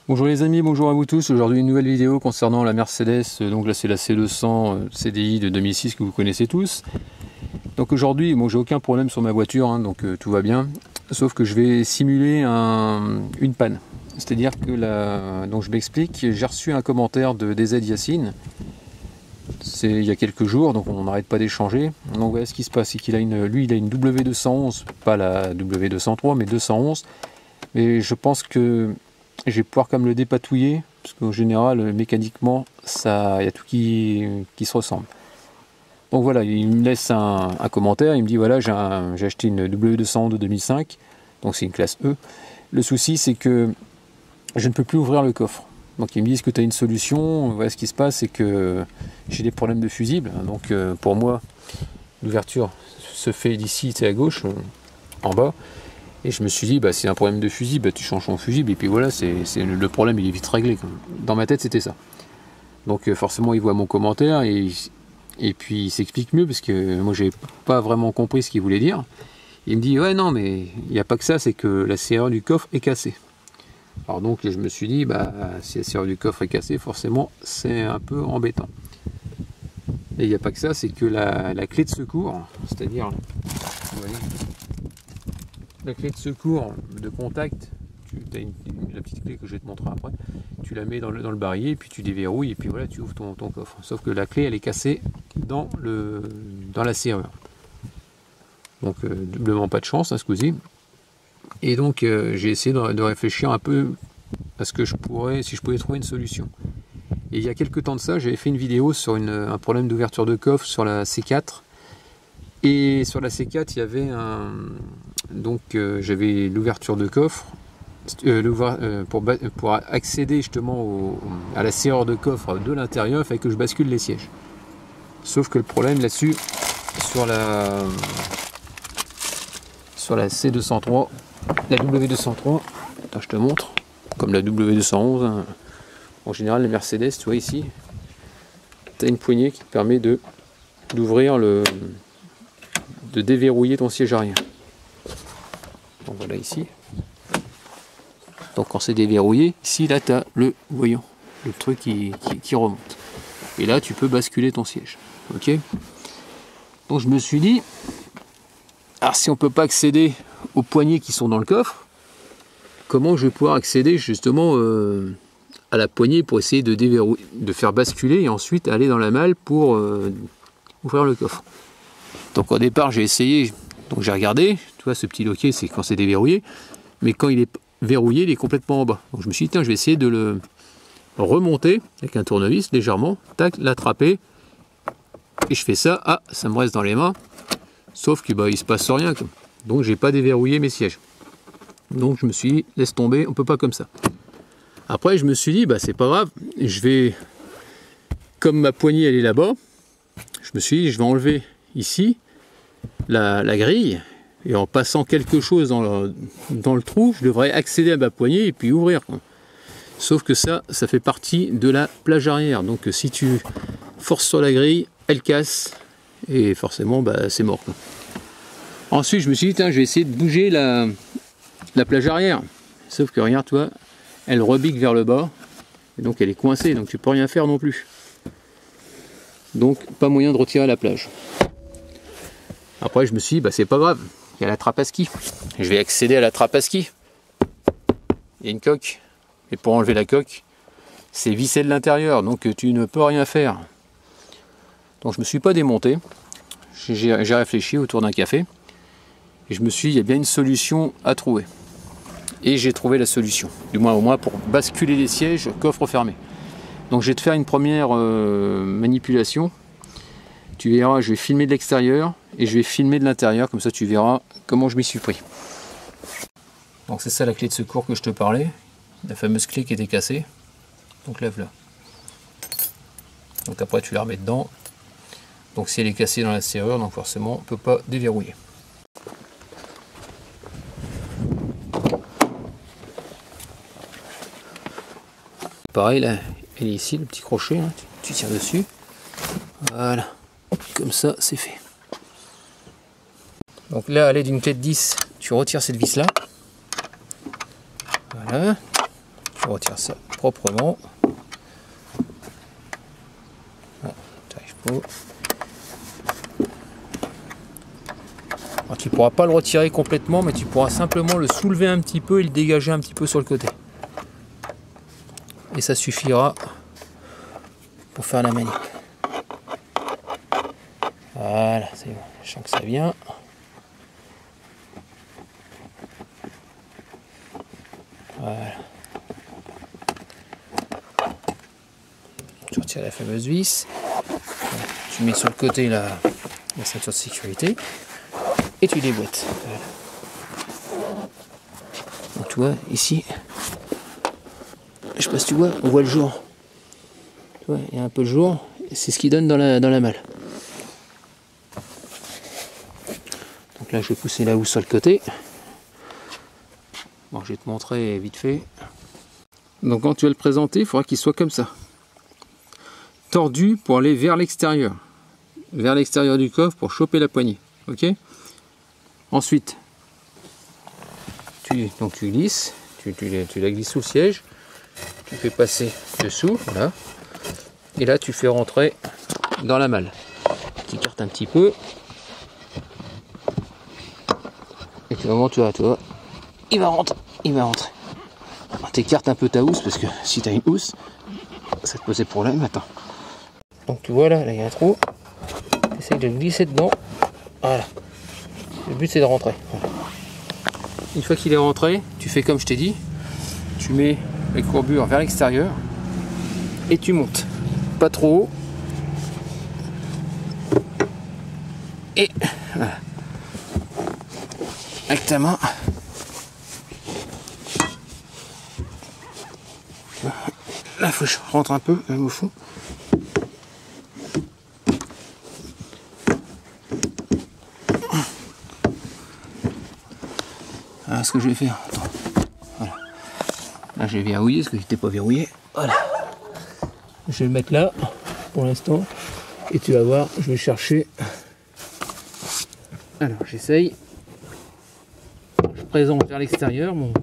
Bonjour les amis, bonjour à vous tous. Aujourd'hui une nouvelle vidéo concernant la Mercedes, donc là c'est la C200 CDI de 2006 que vous connaissez tous. Donc aujourd'hui, bon, j'ai aucun problème sur ma voiture, hein, donc tout va bien, sauf que je vais simuler une panne. C'est-à-dire que donc je m'explique, j'ai reçu un commentaire de DZ Yacine, c'est il y a quelques jours, donc on n'arrête pas d'échanger. Donc voilà ce qui se passe, c'est qu'il a lui il a une W211, pas la W203 mais 211, mais je pense que je vais pouvoir quand même le dépatouiller, parce qu'en général, mécaniquement, il y a tout qui se ressemble. Donc voilà, il me laisse un commentaire, il me dit voilà, j'ai acheté une W200 de 2005, donc c'est une classe E. Le souci, c'est que je ne peux plus ouvrir le coffre. Donc il me dit est-ce que tu as une solution? Voilà, ce qui se passe, c'est que j'ai des problèmes de fusible. Donc pour moi, l'ouverture se fait d'ici, c'est à gauche, en bas. Et je me suis dit, bah, si c'est un problème de fusible, bah, tu changes ton fusible, et puis voilà, le problème il est vite réglé. Dans ma tête, c'était ça. Donc forcément, il voit mon commentaire, et puis il s'explique mieux, parce que moi, j'ai pas vraiment compris ce qu'il voulait dire. Il me dit, ouais, non, mais il n'y a pas que ça, c'est que la serrure du coffre est cassée. Alors donc, je me suis dit, bah, si la serrure du coffre est cassée, forcément, c'est un peu embêtant. Et il n'y a pas que ça, c'est que la clé de secours, c'est-à-dire, vous voyez, la clé de secours de contact, tu as la petite clé que je vais te montrer après, tu la mets dans le barillet, et puis tu déverrouilles, et puis voilà, tu ouvres ton coffre. Sauf que la clé, elle est cassée dans la serrure. Donc, doublement pas de chance, hein, ce coup-ci. Et donc, j'ai essayé de réfléchir un peu à ce que si je pouvais trouver une solution. Et il y a quelques temps de ça, j'avais fait une vidéo sur un problème d'ouverture de coffre sur la C4. Et sur la C4, il y avait j'avais l'ouverture de coffre pour accéder justement à la serrure de coffre de l'intérieur, il fallait que je bascule les sièges. Sauf que le problème là-dessus, sur la C203, la W203, attends, je te montre, comme la W211, hein. En général les Mercedes, tu vois ici, tu as une poignée qui te permet de déverrouiller ton siège arrière. Donc voilà ici. Donc quand c'est déverrouillé, ici là tu as le truc qui remonte. Et là tu peux basculer ton siège. Ok. Donc je me suis dit, alors si on peut pas accéder aux poignées qui sont dans le coffre, comment je vais pouvoir accéder justement à la poignée pour essayer de déverrouiller, de faire basculer et ensuite aller dans la malle pour ouvrir le coffre. Donc au départ j'ai essayé, donc j'ai regardé, tu vois ce petit loquet c'est quand c'est déverrouillé, mais quand il est verrouillé il est complètement en bas. Donc je me suis dit tiens je vais essayer de le remonter avec un tournevis légèrement, tac, l'attraper, et je fais ça, ah ça me reste dans les mains, sauf que bah il se passe rien, donc j'ai pas déverrouillé mes sièges. Donc je me suis dit laisse tomber, on peut pas comme ça. Après je me suis dit bah c'est pas grave, comme ma poignée elle est là-bas, je me suis dit je vais enlever ici la grille, et en passant quelque chose dans le trou, je devrais accéder à ma poignée et puis ouvrir. Sauf que ça fait partie de la plage arrière. Donc si tu forces sur la grille, elle casse, et forcément bah, c'est mort. Ensuite je me suis dit, tiens, je vais essayer de bouger la plage arrière. Sauf que regarde, toi, elle rebique vers le bas, et donc elle est coincée, donc tu peux rien faire non plus. Donc pas moyen de retirer la plage. Après je me suis dit, bah, c'est pas grave, il y a la trappe à ski. Je vais accéder à la trappe à ski. Il y a une coque. Et pour enlever la coque, c'est vissé de l'intérieur, donc tu ne peux rien faire. Donc je me suis pas démonté. J'ai réfléchi autour d'un café. Et je me suis dit, il y a bien une solution à trouver. Et j'ai trouvé la solution. Du moins au moins pour basculer les sièges, coffre fermé. Donc je vais te faire une première manipulation. Tu verras, je vais filmer de l'extérieur et je vais filmer de l'intérieur, comme ça tu verras comment je m'y suis pris. Donc c'est ça la clé de secours que je te parlais, la fameuse clé qui était cassée. Donc lève-la. Donc après tu la remets dedans. Donc si elle est cassée dans la serrure, donc forcément on ne peut pas déverrouiller. Pareil là, elle est ici, le petit crochet, hein, tu tires dessus. Voilà. Comme ça, c'est fait. Donc là, à l'aide d'une clé de 10, tu retires cette vis là. Voilà. Tu tu retires ça proprement. Ah, t'arrives pas. Alors, tu ne pourras pas le retirer complètement, mais tu pourras simplement le soulever un petit peu et le dégager un petit peu sur le côté. Et ça suffira pour faire la manip. Voilà, c'est bon, je sens que ça vient. Voilà. Tu retires la fameuse vis. Tu mets sur le côté la ceinture de sécurité. Et tu déboîtes. Voilà. Donc tu vois, ici, je sais pas si tu vois, on voit le jour. Tu vois, il y a un peu le jour, c'est ce qui donne dans la malle. Donc là, je vais pousser la housse sur le côté. Bon, je vais te montrer vite fait. Donc quand tu vas le présenter, il faudra qu'il soit comme ça. Tordu pour aller vers l'extérieur. Vers l'extérieur du coffre pour choper la poignée. Ok ? Ensuite, tu glisses, tu la glisses sous le siège, tu fais passer dessous, voilà, et là tu fais rentrer dans la malle. Tu écartes un petit peu, et puis au moment tu vois, il va rentrer. Tu écartes un peu ta housse, parce que si tu as une housse, ça te posait problème, attends. Donc tu vois là il y a un trou, tu essaies de glisser dedans, voilà. Le but c'est de rentrer. Voilà. Une fois qu'il est rentré, tu fais comme je t'ai dit, tu mets les courbures vers l'extérieur et tu montes. Pas trop haut. Et voilà. Avec ta main. Là, il faut que je rentre un peu, même au fond. Alors, ce que je vais faire, attends. Voilà. Là, j'ai verrouillé parce que j'étais pas verrouillé. Voilà. Je vais le mettre là pour l'instant. Et tu vas voir, je vais chercher. Alors, j'essaye. Je présente vers l'extérieur mon.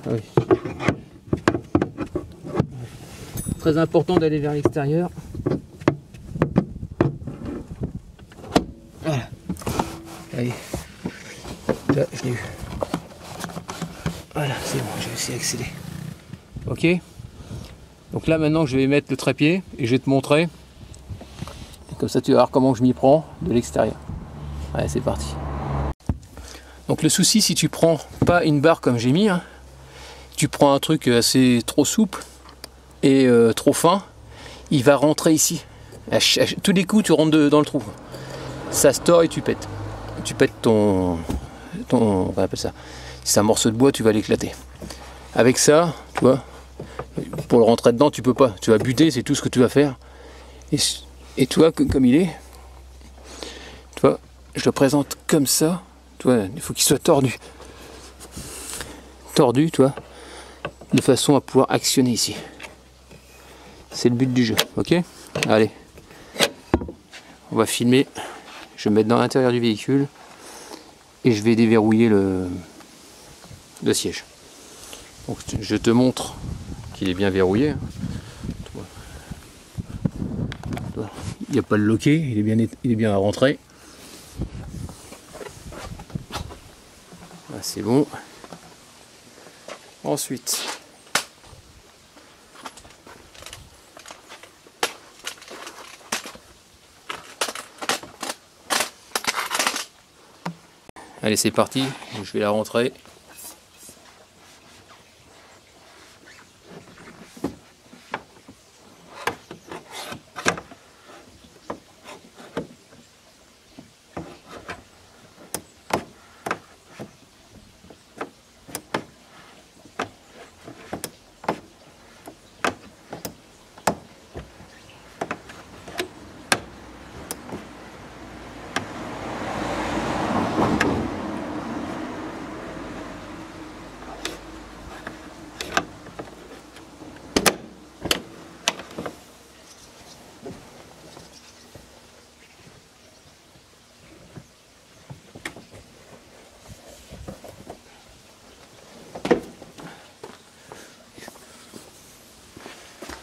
Oui. Très important d'aller vers l'extérieur. Voilà. Allez. Là, je l'ai eu. Voilà, c'est bon, j'ai réussi à accéder. Ok. Donc là maintenant je vais mettre le trépied et je vais te montrer. Comme ça tu vas voir comment je m'y prends de l'extérieur. Allez, c'est parti. Donc le souci, si tu prends pas une barre comme j'ai mis, hein, tu prends un truc assez trop souple et trop fin, il va rentrer ici. À tous les coups tu rentres dans le trou. Ça se tord et tu pètes. Tu pètes ton on appelle ça. Si c'est un morceau de bois, tu vas l'éclater. Avec ça, tu vois, pour le rentrer dedans, tu peux pas. Tu vas buter, c'est tout ce que tu vas faire. Et tu vois, comme il est, tu vois, je le présente comme ça. Tu vois, il faut qu'il soit tordu. Tordu, tu vois, de façon à pouvoir actionner ici. C'est le but du jeu, ok? Allez, on va filmer. Je vais me mettre dans l'intérieur du véhicule et je vais déverrouiller le siège. Donc, je te montre qu'il est bien verrouillé. Il n'y a pas le loquet, il est bien à rentrer. Là, c'est bon. Ensuite, allez, c'est parti, je vais la rentrer.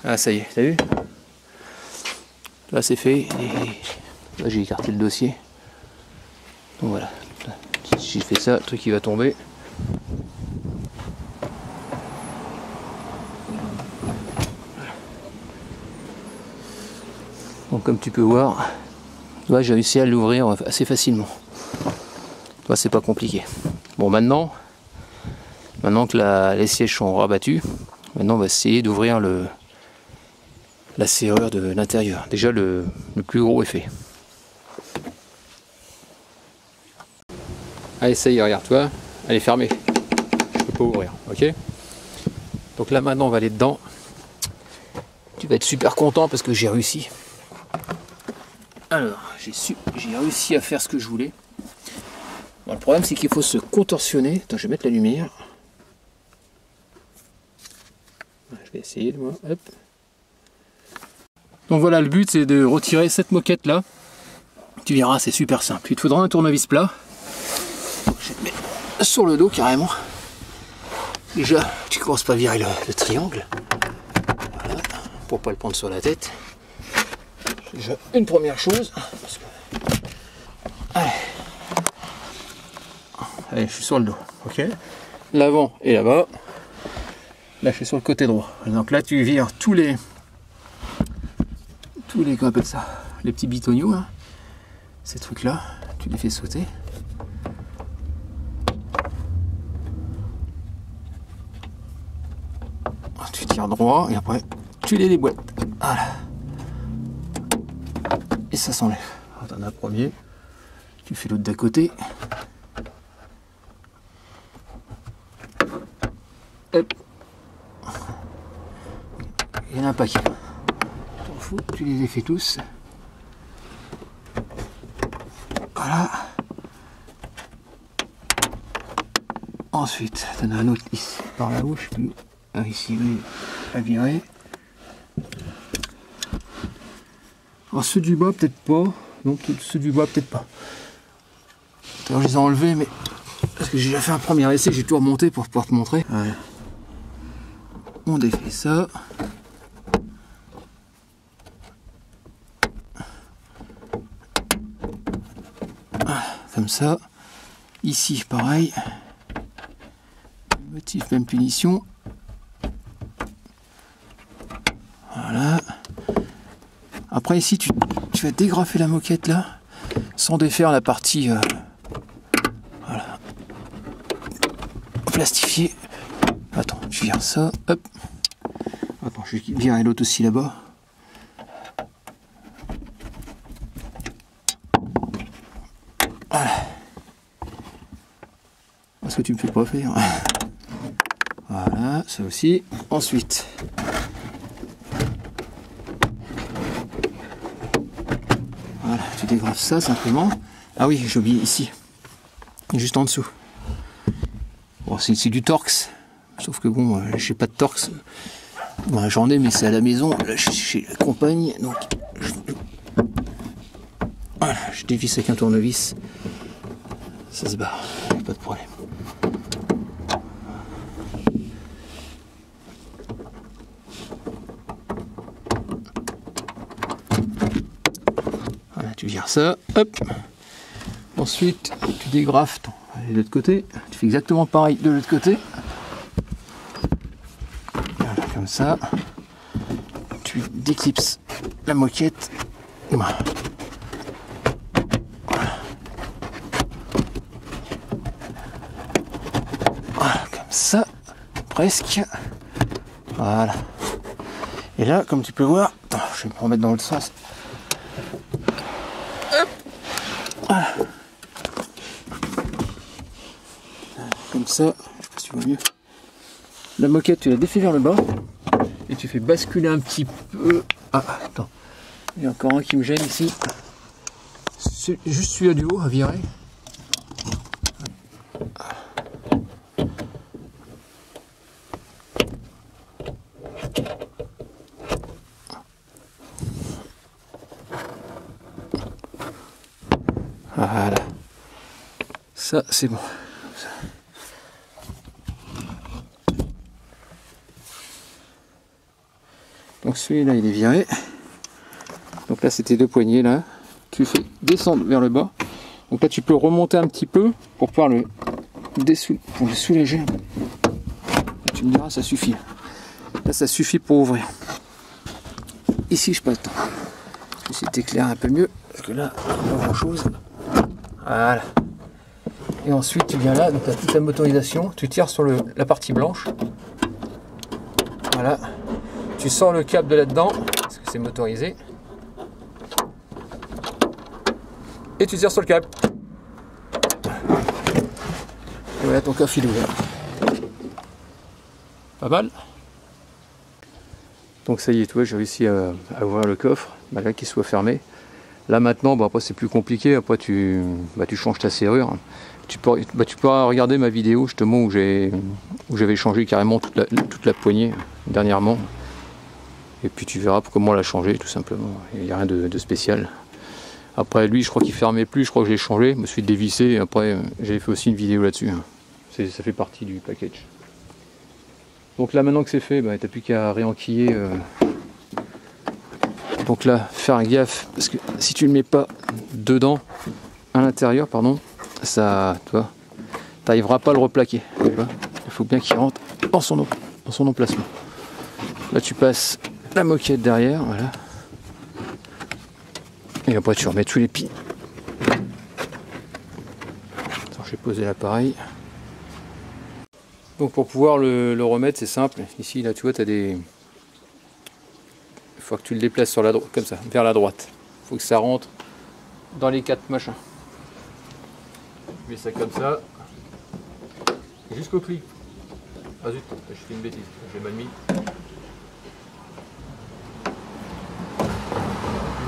Ah ça y est, t'as vu? Là c'est fait, et là j'ai écarté le dossier. Donc voilà, si je fais ça, le truc il va tomber. Donc comme tu peux voir, j'ai réussi à l'ouvrir assez facilement. C'est pas compliqué. Bon maintenant que les sièges sont rabattus, maintenant on va essayer d'ouvrir la serrure de l'intérieur. Déjà le plus gros est fait. Allez ça y est, regarde, toi, elle est fermée. Je peux pas ouvrir, ok? Donc là maintenant on va aller dedans. Tu vas être super content parce que j'ai réussi. Alors, j'ai réussi à faire ce que je voulais. Bon, le problème c'est qu'il faut se contorsionner. Attends, je vais mettre la lumière. Je vais essayer de moi. Hop. Donc voilà, le but c'est de retirer cette moquette là. Tu verras, c'est super simple. Il te faudra un tournevis plat. Je vais le mettre sur le dos carrément. Déjà, tu commences pas à virer le triangle. Voilà, pour pas le prendre sur la tête. Déjà, une première chose. Parce que... Allez, je suis sur le dos. Ok. L'avant est là-bas. Là, je suis sur le côté droit. Donc là, tu vires tous les qu'on appelle ça, les petits bitoniaux, hein. Ces trucs-là, tu les fais sauter. Tu tires droit et après, tu les déboîtes. Voilà. Et ça s'enlève. T'en as un premier. Tu fais l'autre d'à côté. Hop. Il y en a un paquet. T'en fous, tu les fais tous. Voilà. Ensuite, t'en as un autre ici, par là-haut, je sais plus. Ah, ici, oui, à virer. Alors ceux du bas, peut-être pas. Non, ceux du bas, peut-être pas. Alors, je les ai enlevés, mais parce que j'ai déjà fait un premier essai, j'ai tout remonté pour pouvoir te montrer. Ouais. On défait ça. Voilà, comme ça. Ici, pareil. Motif, même punition. Voilà. Après ici, tu vas dégrafer la moquette là, sans défaire la partie voilà, plastifiée. Attends, je vire ça. Hop. Attends, je vais virer l'autre aussi là-bas. Voilà. Parce que tu me fais pas faire. Voilà, ça aussi. Ensuite. Voilà, tu dégrafes ça simplement. Ah oui, j'ai oublié ici. Juste en dessous. Bon, c'est du Torx. Sauf que bon, j'ai pas de Torx. Bon, j'en ai, mais c'est à la maison, là, chez la compagne. Donc, voilà, je dévisse avec un tournevis. Ça se barre, pas de problème. Voilà, tu vires ça, hop. Ensuite, tu dégrafes de l'autre côté. Tu fais exactement pareil de l'autre côté. Voilà, comme ça. Tu déclipses la moquette. Voilà. Voilà, comme ça. Presque. Voilà. Et là, comme tu peux voir, attends, je vais me remettre dans l'autre sens. Hop. Voilà. Comme ça, je sais pas si tu vois mieux. La moquette, tu la défais vers le bas et tu fais basculer un petit peu. Ah, attends, il y a encore un qui me gêne ici. C'est juste celui-là du haut à virer. Voilà. Ça, c'est bon. Donc celui-là il est viré. Donc là c'était 2 poignées là. Tu fais descendre vers le bas. Donc là tu peux remonter un petit peu pour pouvoir le soulager. Tu me diras ça suffit. Là ça suffit pour ouvrir. Ici je passe. Je vais essayer de t'éclairer un peu mieux. Parce que là, pas grand chose. Voilà. Et ensuite tu viens là, donc tu as toute la motorisation. Tu tires sur la partie blanche. Voilà. Tu sors le câble de là-dedans, parce que c'est motorisé. Et tu tires sur le câble. Et voilà ton coffre il est ouvert. Pas mal. Donc ça y est, toi, j'ai réussi à ouvrir le coffre, malgré qu'il soit fermé. Là maintenant, bon, après c'est plus compliqué, après tu changes ta serrure. Tu pourras regarder ma vidéo justement où j'avais changé carrément toute la poignée dernièrement. Et puis tu verras comment la changer tout simplement. Il n'y a rien de spécial. Après lui, je crois qu'il fermait plus, je crois que j'ai changé, je me suis dévissé et après j'avais fait aussi une vidéo là-dessus. Ça fait partie du package. Donc là maintenant que c'est fait, bah, t'as plus qu'à réenquiller. Donc là, faire gaffe, parce que si tu le mets pas dedans, à l'intérieur, pardon, ça, tu vois, t'arriveras pas à le replaquer. Tu vois, il faut bien qu'il rentre dans son emplacement. Là tu passes la moquette derrière, voilà. Et après tu remets tous les pins. Attends, je vais poser l'appareil. Donc pour pouvoir le remettre, c'est simple. Ici, là, tu vois, tu as des... Il faut que tu le déplaces sur la droite, comme ça, vers la droite. Il faut que ça rentre dans les 4 machins. Je mets ça comme ça. Jusqu'au clic. Ah zut, je fais une bêtise, j'ai mal mis.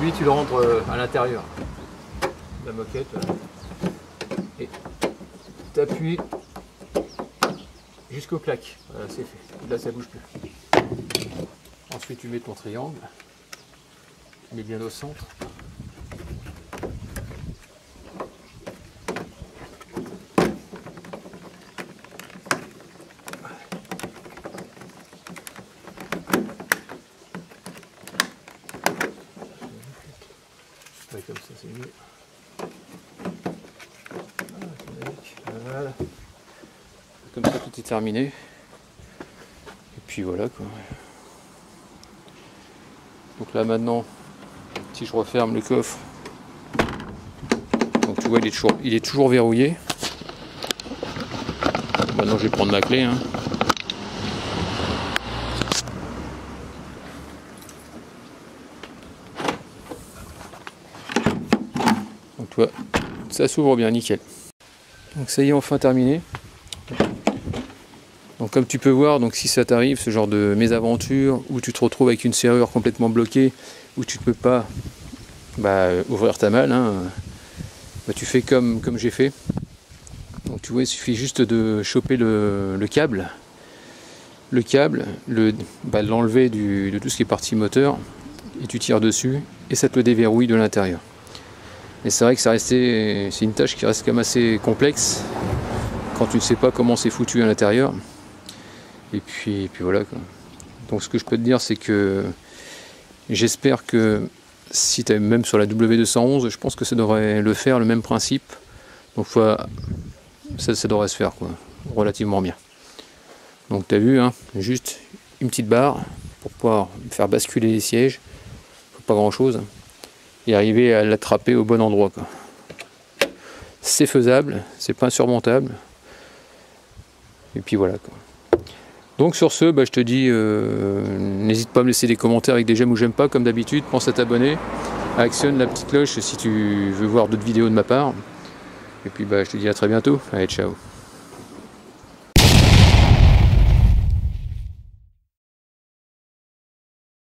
Lui, tu le rentres à l'intérieur. La moquette. Et tu appuies jusqu'au claque. Voilà, c'est fait. Là, ça bouge plus. Ensuite, tu mets ton triangle. Tu mets bien au centre. Ouais, comme ça, c'est mieux. Voilà. Comme ça, tout est terminé. Et puis voilà quoi. Donc là maintenant, si je referme le coffre, donc tu vois il est toujours verrouillé. Maintenant je vais prendre ma clé. Hein. Donc tu vois, ça s'ouvre bien, nickel. Donc ça y est, enfin terminé. Donc comme tu peux voir, donc si ça t'arrive, ce genre de mésaventure, où tu te retrouves avec une serrure complètement bloquée, où tu ne peux pas ouvrir ta malle, hein, tu fais comme j'ai fait. Donc tu vois, il suffit juste de choper le câble, l'enlever de tout ce qui est partie moteur, et tu tires dessus, et ça te le déverrouille de l'intérieur. Et c'est vrai que c'est une tâche qui reste quand même assez complexe, quand tu ne sais pas comment c'est foutu à l'intérieur. Et puis voilà quoi. Donc ce que je peux te dire, c'est que j'espère que si tu es même sur la W211, je pense que ça devrait le faire, le même principe. Donc ça devrait se faire quoi, relativement bien. Donc tu as vu, hein, juste une petite barre pour pouvoir faire basculer les sièges, pas grand chose, et arriver à l'attraper au bon endroit quoi. C'est faisable, c'est pas insurmontable. Et puis voilà quoi. Donc sur ce, je te dis, n'hésite pas à me laisser des commentaires avec des j'aime ou j'aime pas comme d'habitude, pense à t'abonner, actionne la petite cloche si tu veux voir d'autres vidéos de ma part. Et puis je te dis à très bientôt, allez ciao.